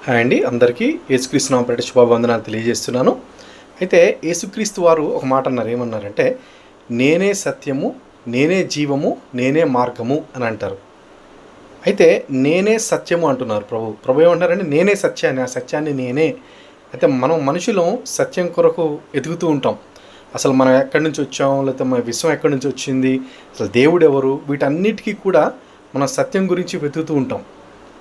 Hi అండి, అందరికీ యేసుక్రీస్తు నామమున పేరిట శుభవందనాలు తెలియజేస్తున్నాను. అయితే యేసుక్రీస్తు వారు ఒక మాట అన్నారు. ఏమన్నారంటే, నేనే సత్యము, నేనే జీవము, నేనే మార్గము అని అంటారు. అయితే నేనే సత్యము అంటున్నారు ప్రభు ఏమంటారంటే, నేనే సత్యాన్ని, ఆ సత్యాన్ని నేనే. అయితే మనం మనుషులం సత్యం కొరకు ఎదుగుతూ ఉంటాం. అసలు మనం ఎక్కడి నుంచి వచ్చాం, లేకపోతే మన విశ్వం ఎక్కడి నుంచి వచ్చింది, అసలు దేవుడు ఎవరు, వీటన్నిటికీ కూడా మనం సత్యం గురించి వెతుకుతూ ఉంటాం.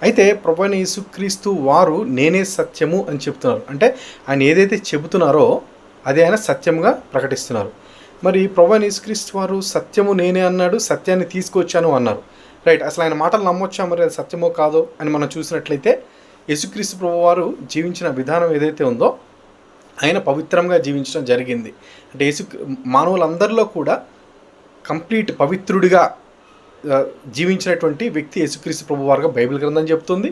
అయితే ప్రభువైన యేసుక్రీస్తు వారు నేనే సత్యము అని చెప్తున్నారు. అంటే ఆయన ఏదైతే చెబుతున్నారో అది ఆయన సత్యంగా ప్రకటిస్తున్నారు. మరి ప్రభువైన యేసుక్రీస్తు వారు సత్యము నేనే అన్నాడు, సత్యాన్ని తీసుకొచ్చాను అన్నారు. రైట్, అసలు ఆయన మాటలు నమ్మొచ్చా, మరి అది సత్యమో కాదో అని మనం చూసినట్లయితే యేసుక్రీస్తు ప్రభు వారు జీవించిన విధానం ఏదైతే ఉందో ఆయన పవిత్రంగా జీవించడం జరిగింది. అంటే మానవులందరిలో కూడా కంప్లీట్ పవిత్రుడిగా జీవించినటువంటి వ్యక్తి యేసుక్రీస్తు ప్రభు వారుగా బైబిల్ గ్రంథం చెప్తుంది.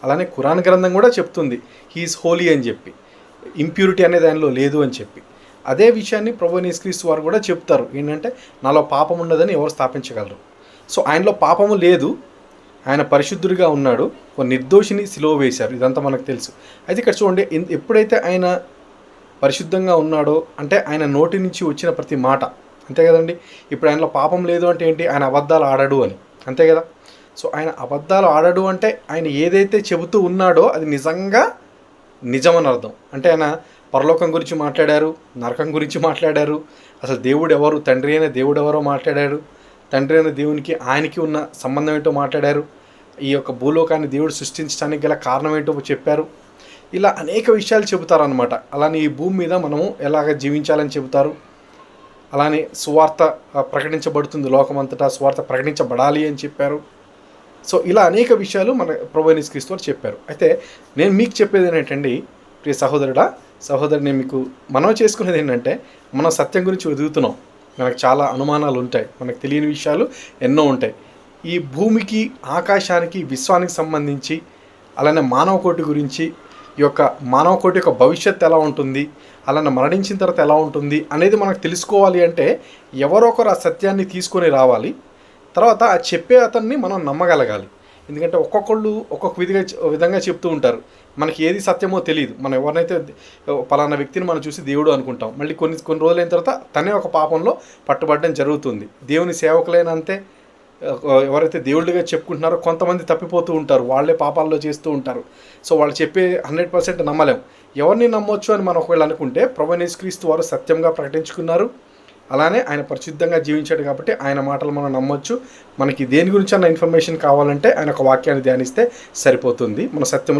అలానే ఖురాన్ గ్రంథం కూడా చెప్తుంది హీఈస్ హోలీ అని చెప్పి, ఇంప్యూరిటీ అనేది ఆయనలో లేదు అని చెప్పి. అదే విషయాన్ని ప్రభు యేసుక్రీస్తు వారు కూడా చెప్తారు. ఏంటంటే నాలో పాపం ఉండదని ఎవరు స్థాపించగలరు. సో ఆయనలో పాపము లేదు, ఆయన పరిశుద్ధుడిగా ఉన్నాడు, ఒక నిర్దోషిని సిలువ వేశారు. ఇదంతా మనకు తెలుసు. అయితే ఇక్కడ చూడండి, ఎప్పుడైతే ఆయన పరిశుద్ధంగా ఉన్నాడో అంటే ఆయన నోటి నుంచి వచ్చిన ప్రతి మాట, అంతే కదండి. ఇప్పుడు ఆయనలో పాపం లేదు అంటే ఏంటి, ఆయన అబద్ధాలు ఆడడు అని, అంతే కదా. సో ఆయన అబద్ధాలు ఆడడు అంటే ఆయన ఏదైతే చెబుతూ ఉన్నాడో అది నిజంగా నిజమని అర్థం. అంటే ఆయన పరలోకం గురించి మాట్లాడారు, నరకం గురించి మాట్లాడారు, అసలు దేవుడు ఎవరు, తండ్రి అయిన దేవుడు ఎవరో మాట్లాడారు, తండ్రి అయిన దేవునికి ఆయనకి ఉన్న సంబంధం ఏంటో మాట్లాడారు, ఈ యొక్క భూలోకాన్ని దేవుడు సృష్టించడానికి గల కారణం ఏంటో చెప్పారు. ఇలా అనేక విషయాలు చెబుతారనమాట. అలానే ఈ భూమి మీద మనము ఎలాగ జీవించాలని చెబుతారు. అలానే సువార్త ప్రకటించబడుతుంది, లోకమంతటా సువార్త ప్రకటించబడాలి అని చెప్పారు. సో ఇలా అనేక విషయాలు మన ప్రభువైన యేసుక్రీస్తు వారు చెప్పారు. అయితే నేను మీకు చెప్పేది ఏంటంటే, ప్రియ సహోదరి, నేను మీకు మనవి చేసుకునేది ఏంటంటే, మనం సత్యం గురించి వెతుకుతున్నాం. మనకు చాలా అనుమానాలు ఉంటాయి, మనకు తెలియని విషయాలు ఎన్నో ఉంటాయి. ఈ భూమికి, ఆకాశానికి, విశ్వానికి సంబంధించి, అలానే మానవ కోటి గురించి, ఈ యొక్క మానవ కోటి యొక్క భవిష్యత్తు ఎలా ఉంటుంది, అలానే మరణించిన తర్వాత ఎలా ఉంటుంది అనేది మనకు తెలుసుకోవాలి అంటే ఎవరో ఒకరు ఆ సత్యాన్ని తీసుకొని రావాలి. తర్వాత ఆ చెప్పే అతన్ని మనం నమ్మగలగాలి. ఎందుకంటే ఒక్కొక్కళ్ళు ఒక్కొక్క విధంగా చెప్తూ ఉంటారు. మనకి ఏది సత్యమో తెలియదు. మనం ఎవరినైతే పలానా వ్యక్తిని మనం చూసి దేవుడు అనుకుంటాం, మళ్ళీ కొన్ని రోజులైన తర్వాత తనే ఒక పాపంలో పట్టుబడడం జరుగుతుంది. దేవుని సేవకులైనంతే ఎవరైతే దేవుళ్ళుగా చెప్పుకుంటున్నారో కొంతమంది తప్పిపోతూ ఉంటారు, వాళ్ళే పాపాల్లో చేస్తూ ఉంటారు. సో వాళ్ళు చెప్పే 100% నమ్మలేం. ఎవరిని నమ్మొచ్చు అని మనం ఒకవేళ అనుకుంటే ప్రభువైన యేసుక్రీస్తు వారు సత్యంగా ప్రకటించుకున్నారు, అలానే ఆయన పరిశుద్ధంగా జీవించాడు కాబట్టి ఆయన మాటలు మనం నమ్మొచ్చు. మనకి దేని గురించి అన్న ఇన్ఫర్మేషన్ కావాలంటే ఆయన ఒక వాక్యాన్ని ధ్యానిస్తే సరిపోతుంది. మన సత్యం